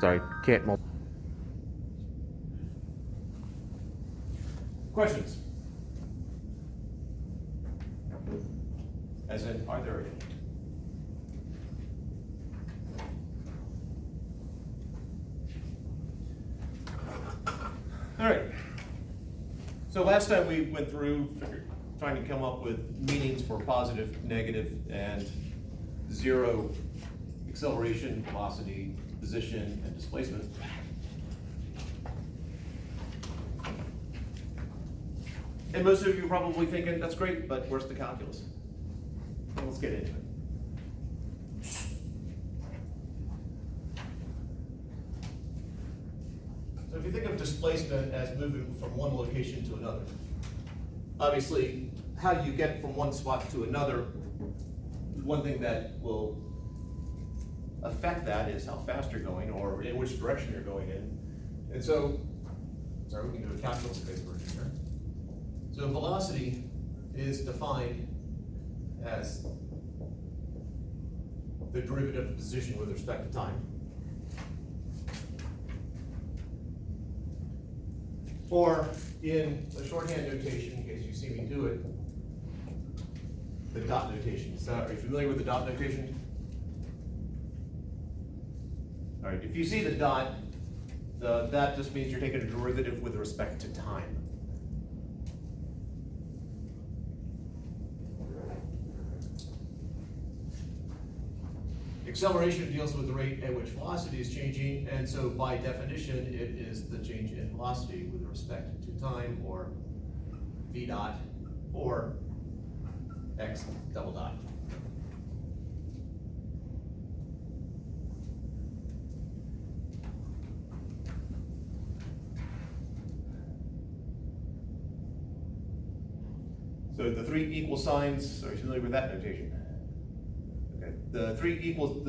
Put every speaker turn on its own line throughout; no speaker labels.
sorry, can't
Questions? As in, are there any? All right. So last time we went through trying to come up with meanings for positive, negative, and zero acceleration, velocity, position, and displacement. And most of you are probably thinking, that's great, but where's the calculus? Well, let's get into it. So if you think of displacement as moving from one location to another, obviously, how you get from one spot to another, one thing that will affect that is how fast you're going or in which direction you're going in. And so, sorry, we can do a calculus-based version here. So velocity is defined as the derivative of position with respect to time. Or in the shorthand notation, in case you see me do it, the dot notation. So are you familiar with the dot notation? All right, if you see the dot, that just means you're taking a derivative with respect to time. Acceleration deals with the rate at which velocity is changing, and so by definition, it is the change in velocity with respect to time, or v dot, or x double dot. So the three equal signs, are you familiar with that notation? The three equals,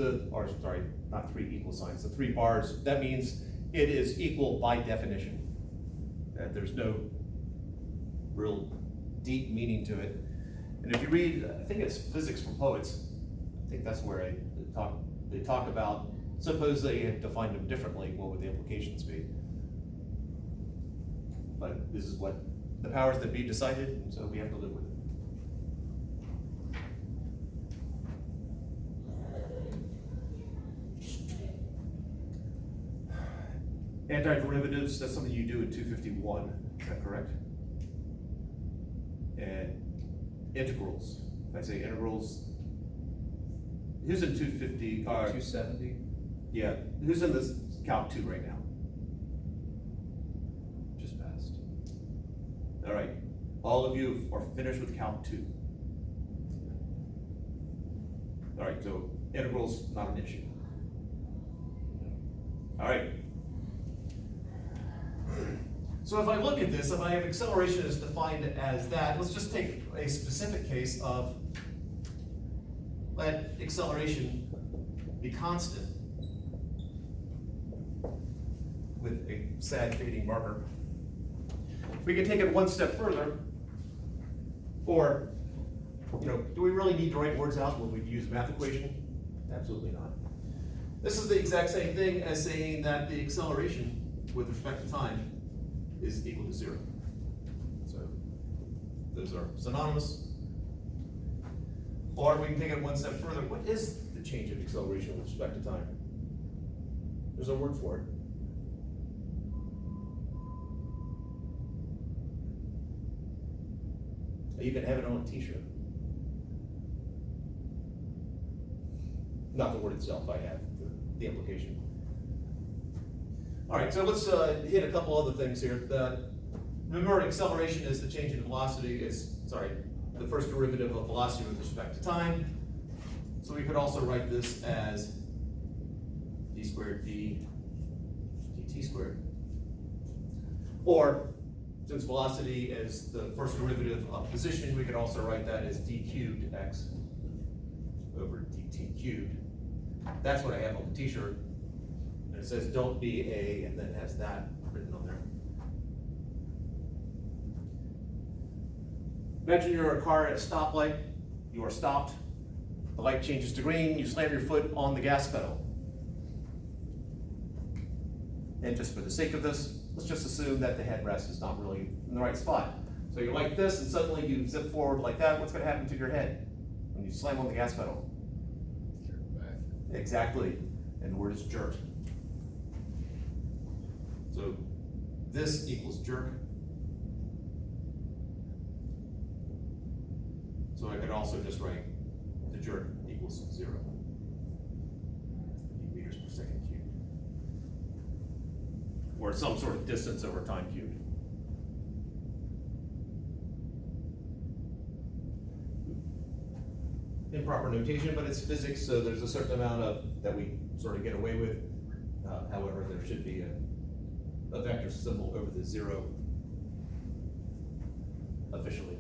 not three equal signs, the three bars, that means it is equal by definition. There's no real deep meaning to it. And if you read, I think it's Physics for Poets, I think that's where they talk about, suppose they had defined them differently, what would the implications be? But this is what the powers that be decided, so we have to live with it. Antiderivatives, that's something you do in 251, is that correct? And integrals, if I say integrals, who's in 250?
270?
Yeah, who's in this Calc 2 right now?
Just passed.
All right, all of you are finished with Calc 2. All right, so integrals, not an issue. All right. So if I look at this, if I have acceleration as defined as that, let's just take a specific case of let acceleration be constant with a sad fading marker. We can take it one step further, or, do we really need to write words out when we use a math equation? Absolutely not. This is the exact same thing as saying that the acceleration with respect to time is equal to 0. So those are synonymous. Or we can take it one step further. What is the change in acceleration with respect to time? There's a word for it. I even have it on a t-shirt. Not the word itself, I have the implication. All right, so let's hit a couple other things here. Remember, acceleration is the change in velocity, the first derivative of velocity with respect to time. So we could also write this as d squared d dt squared. Or, since velocity is the first derivative of position, we could also write that as d cubed x over dt cubed. That's what I have on the t-shirt. And it says don't be a, and then it has that written on there. Imagine you're a car at a stoplight, you are stopped, the light changes to green, you slam your foot on the gas pedal. And just for the sake of this, let's just assume that the headrest is not really in the right spot. So you're like this, and suddenly you zip forward like that. What's going to happen to your head when you slam on the gas pedal?
Jerk back.
Exactly. And the word is jerk. So this equals jerk. So I could also just write the jerk equals 0 meters per second cubed. Or some sort of distance over time cubed. Improper notation, but it's physics, so there's a certain amount of that we sort of get away with. However, there should be a vector symbol over the 0 officially.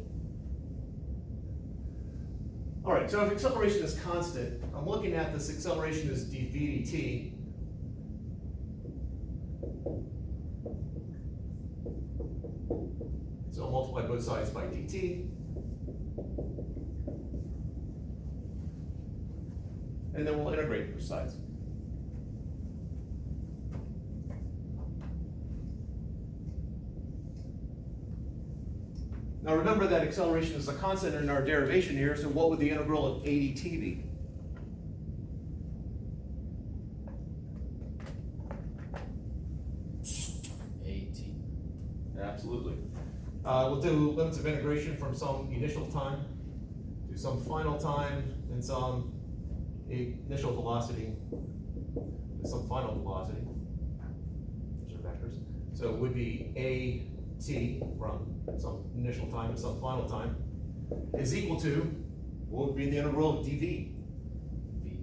All right, so if acceleration is constant, I'm looking at this acceleration as dv dt. So I'll multiply both sides by dt. And then we'll integrate both sides. Now remember that acceleration is a constant in our derivation here, so what would the integral of a dt be?
AT.
Absolutely. We'll do limits of integration from some initial time to some final time and some initial velocity to some final velocity. Those are vectors. So it would be AT from some initial time to some final time is equal to what would be the integral of dv
V.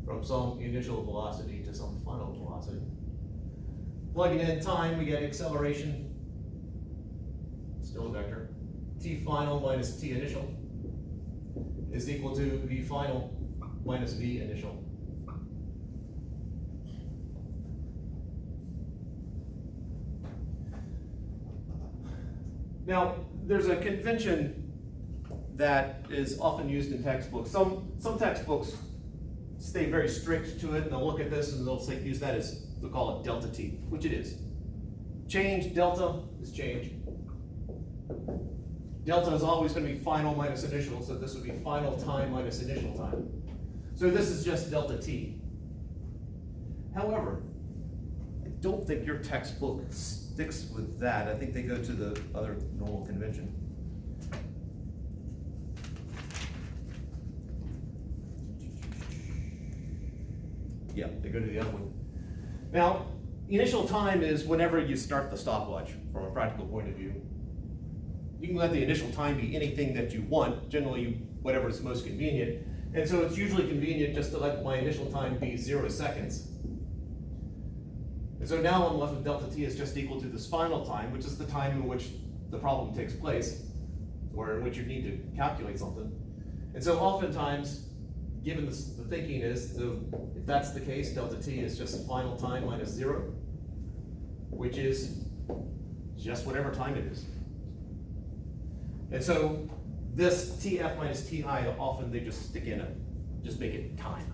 from some initial velocity to some final velocity. Plugging in time, we get acceleration, still a vector, t final minus t initial is equal to v final minus v initial. Now, there's a convention that is often used in textbooks. Some textbooks stay very strict to it, and they'll look at this and they'll say, use that as, they'll call it delta t, which it is. Change, delta is change. Delta is always going to be final minus initial, so this would be final time minus initial time. So this is just delta t. However, I don't think your textbook sticks with that. I think they go to the other normal convention. Yeah, they go to the other one. Now, initial time is whenever you start the stopwatch from a practical point of view. You can let the initial time be anything that you want, generally whatever is most convenient. And so it's usually convenient just to let my initial time be 0 seconds. And so now I'm left with delta t is just equal to this final time, which is the time in which the problem takes place, or in which you need to calculate something. And so oftentimes, given this, the thinking is, if that's the case, delta t is just final time minus 0, which is just whatever time it is. And so this tf minus ti, often they just stick in it, just make it time.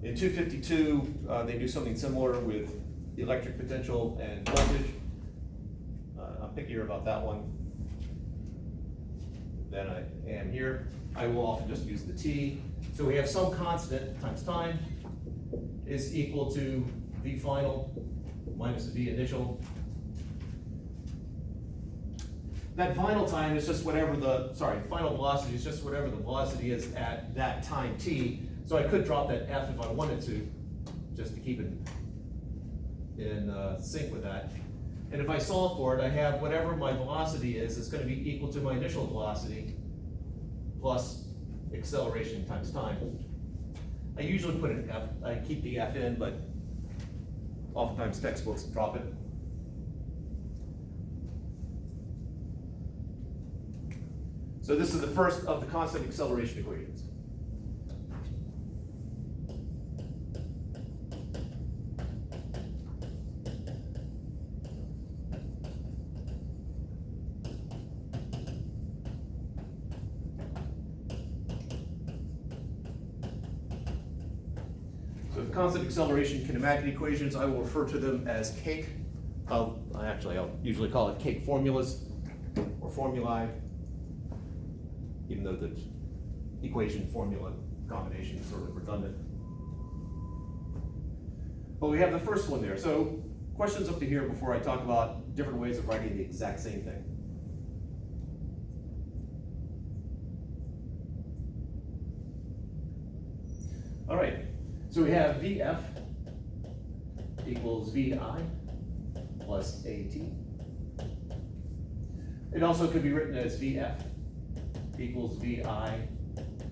In 252, they do something similar with electric potential and voltage. I'm pickier about that one than I am here. I will often just use the t. So we have some constant times time is equal to v final minus v initial. That final time is just whatever final velocity is just whatever the velocity is at that time t. So I could drop that f if I wanted to, just to keep it in sync with that. And if I solve for it, I have whatever my velocity is, it's going to be equal to my initial velocity plus acceleration times time. I usually put an f, I keep the f in, but oftentimes textbooks drop it. So this is the first of the constant acceleration equations. So the constant acceleration kinematic equations, I will refer to them as cake. I'll usually call it cake formulas or formulae, even though the equation formula combination is sort of redundant. But we have the first one there. So questions up to here before I talk about different ways of writing the exact same thing. All right, so we have VF equals VI plus AT. It also could be written as VF equals VI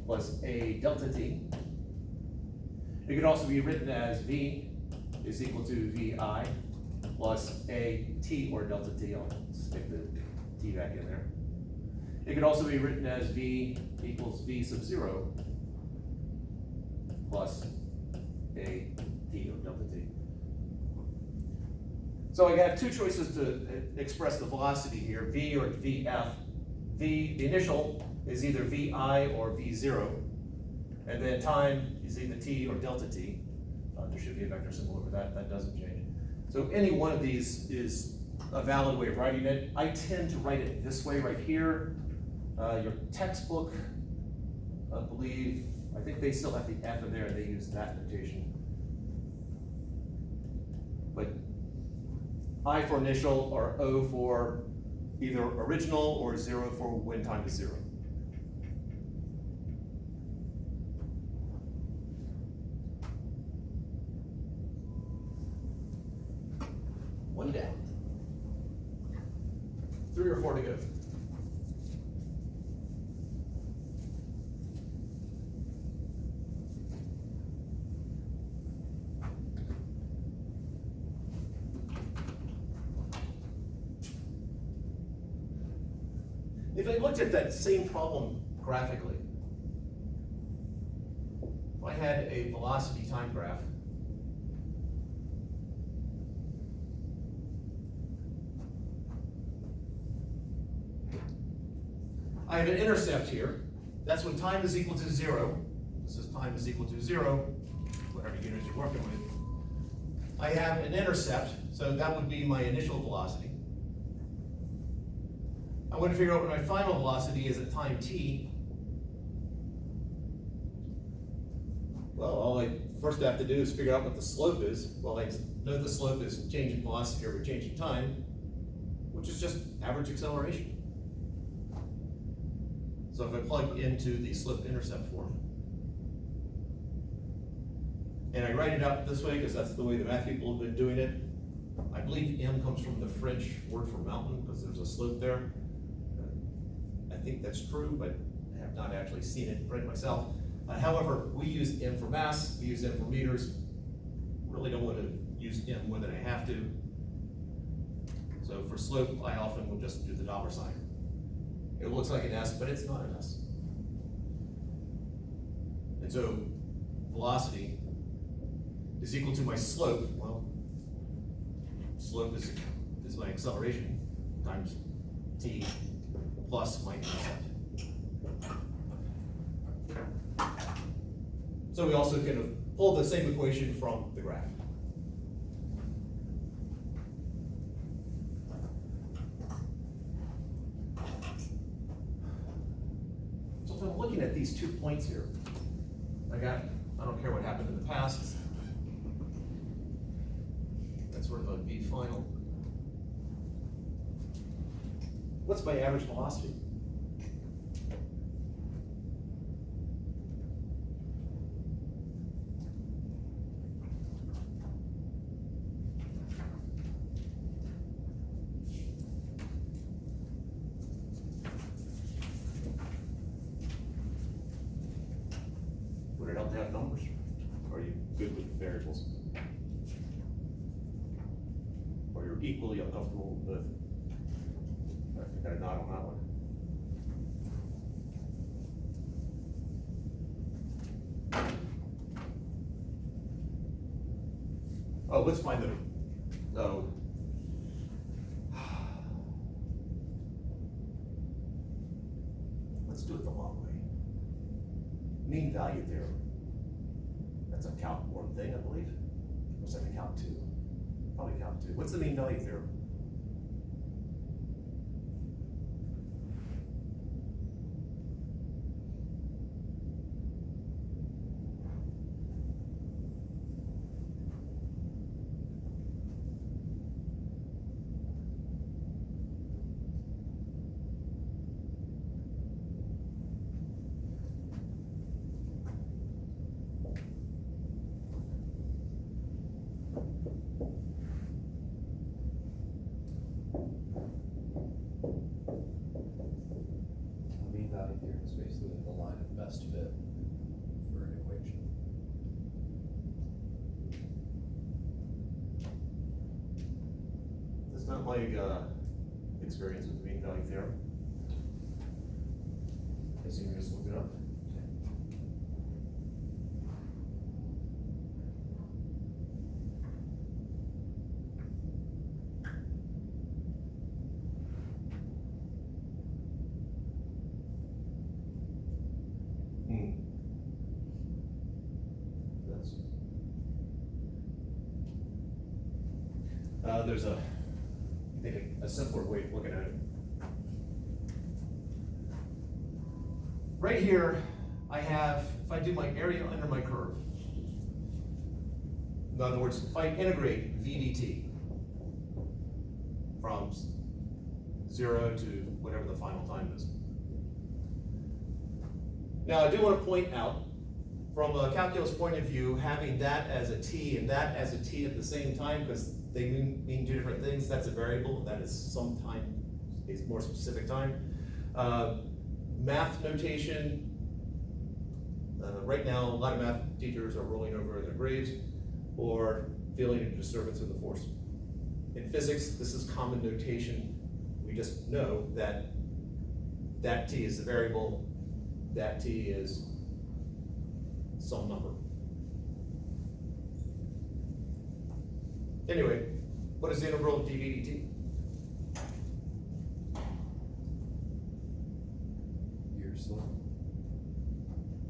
plus A delta T. It could also be written as V is equal to VI plus A T or delta T. I'll stick the T back in there. It could also be written as V equals V sub 0 plus A T or delta T. So I have two choices to express the velocity here, V or VF. The initial is either VI or V0, and then time is either T or delta T. There should be a vector symbol over that, that doesn't change. So any one of these is a valid way of writing it. I tend to write it this way right here. Your textbook, I think they still have the F in there and they use that notation. But I for initial or O for either original or 0 for when time is 0. One down. 3 or 4 to go. If I looked at that same problem graphically, if I had a velocity time graph, I have an intercept here. That's when time is equal to 0. This is time is equal to 0, whatever units you're working with. I have an intercept, so that would be my initial velocity. I want to figure out what my final velocity is at time t. Well, all I first have to do is figure out what the slope is. Well, I know the slope is change in velocity over change in time, which is just average acceleration. So if I plug into the slope-intercept form, and I write it out this way because that's the way the math people have been doing it. I believe M comes from the French word for mountain because there's a slope there. I think that's true, but I have not actually seen it in print myself. However, we use M for mass, we use M for meters. Really don't want to use M more than I have to. So for slope, I often will just do the dollar sign. It looks like an S, but it's not an S. And so velocity is equal to my slope. Well, slope is my acceleration times t plus my intercept. So we also can pull the same equation from the graph. So if I'm looking at these 2 points here, I don't care what happened in the past. That's sort of a V final. What's my average velocity? Would it help to have numbers? Or are you good with variables? Or you're equally uncomfortable with? I think I nod on that one. Oh, let's find the, oh. Let's do it the long way. Mean value theorem. That's a Calc 1 thing, I believe. Or is that a Calc 2? Probably Calc 2. What's the mean value theorem?
The mean value theorem is basically the line of best fit for an equation.
That's not my experience with the mean value theorem. I assume you just looked it up. Hmm. That's. There's I think a simpler way of looking at it. Right here, I have, if I do my area under my curve, in other words, if I integrate VDT from 0 to whatever the final time is. Now, I do want to point out, from a calculus point of view, having that as a t and that as a t at the same time, because they mean two different things, that's a variable, that is some time, a more specific time. Math notation, right now, a lot of math teachers are rolling over in their graves or feeling a disturbance of the force. In physics, this is common notation. We just know that that t is the variable, that t is some number. Anyway, what is the integral of dv dt?
Your slope.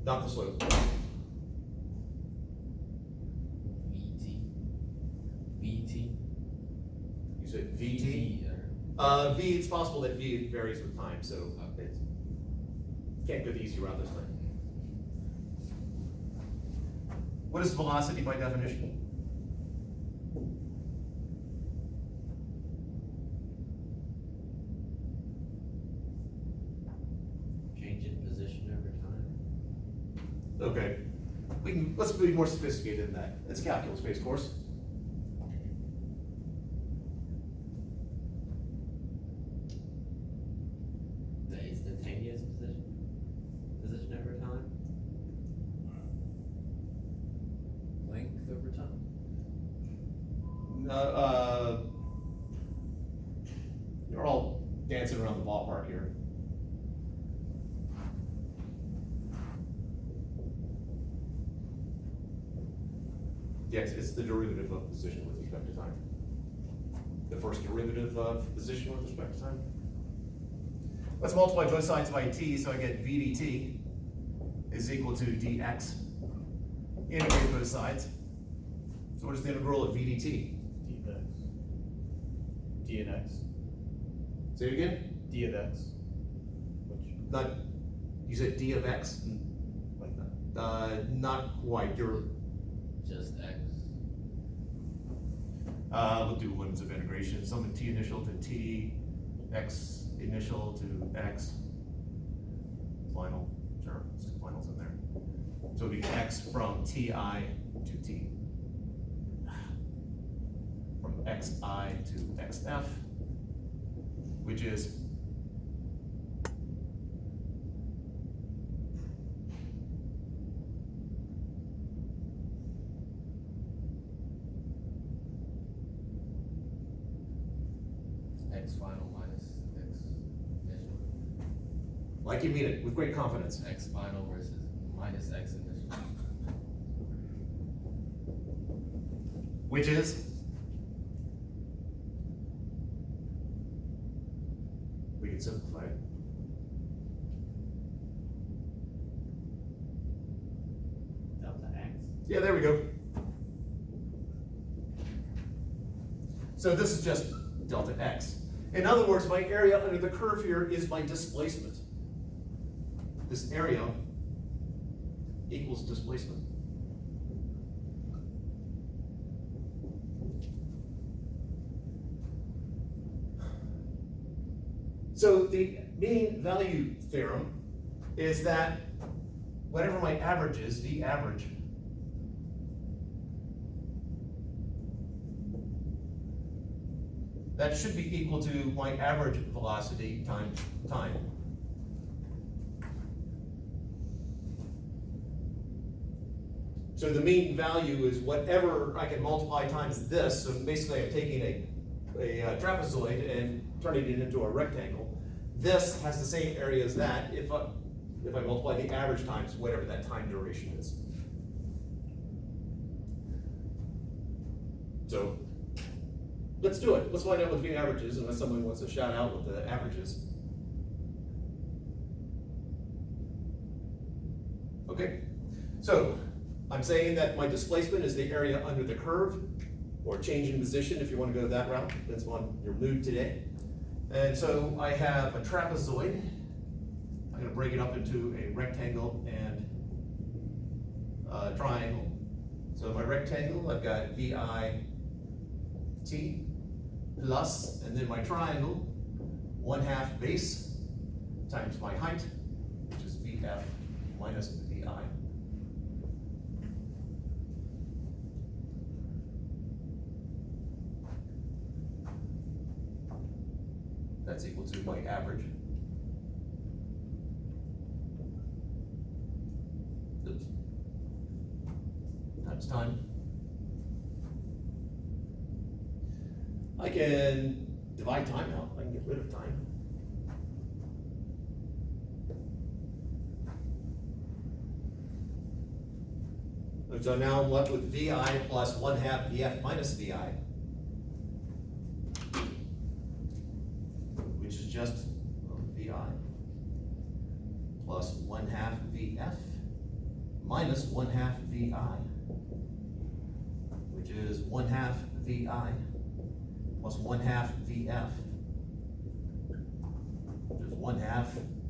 Not the slope.
VT. VT.
You said vt? V, it's possible that v varies with time, so it can't go the easy route this time. What is velocity by definition?
Change in position over time.
Okay, let's be more sophisticated than that. It's a calculus-based course.
The instantaneous position over time.
Length over time.
You're all dancing around the ballpark here. Yes, it's the derivative of position with respect to time. The first derivative of position with respect to time. Let's multiply both sides by t, so I get v dt is equal to dx. Integrate both sides. So what is the integral of v dt?
D of x. D and x.
Say it again?
D of x. Which,
Not, you said d of x?
like that.
Not quite. You're,
Just x.
we'll do limits of integration. Sum of t initial to t, x initial to x. Final, sure, let's do finals in there. So it'll be x from ti to t. From xi to xf, which is
X final minus X initial.
like you mean it with great confidence.
X final versus minus X initial.
Which is? We can simplify it.
Delta x.
Yeah, there we go. So this is just delta x. In other words, my area under the curve here is my displacement. This area equals displacement. So the mean value theorem is that whatever my average is, V average, that should be equal to my average velocity times time. So the mean value is whatever I can multiply times this. So basically I'm taking a trapezoid and turning it into a rectangle. This has the same area as that if I multiply the average times whatever that time duration is. So let's do it. Let's find out what the average is, unless someone wants to shout out what the average is. Okay, so I'm saying that my displacement is the area under the curve, or change in position if you want to go that route. Depends on your mood today. And so I have a trapezoid. I'm going to break it up into a rectangle and a triangle. So my rectangle, I've got VI T plus, and then my triangle, 1/2 base times my height, which is VF minus VI. That's equal to my average. Oops. Times time. I can divide time out. I can get rid of time. So now I'm left with VI plus 1/2 VF minus VI, which is just VI plus 1/2 VF minus 1/2 VI, which is 1/2 VI plus 1/2 VF, which is 1/2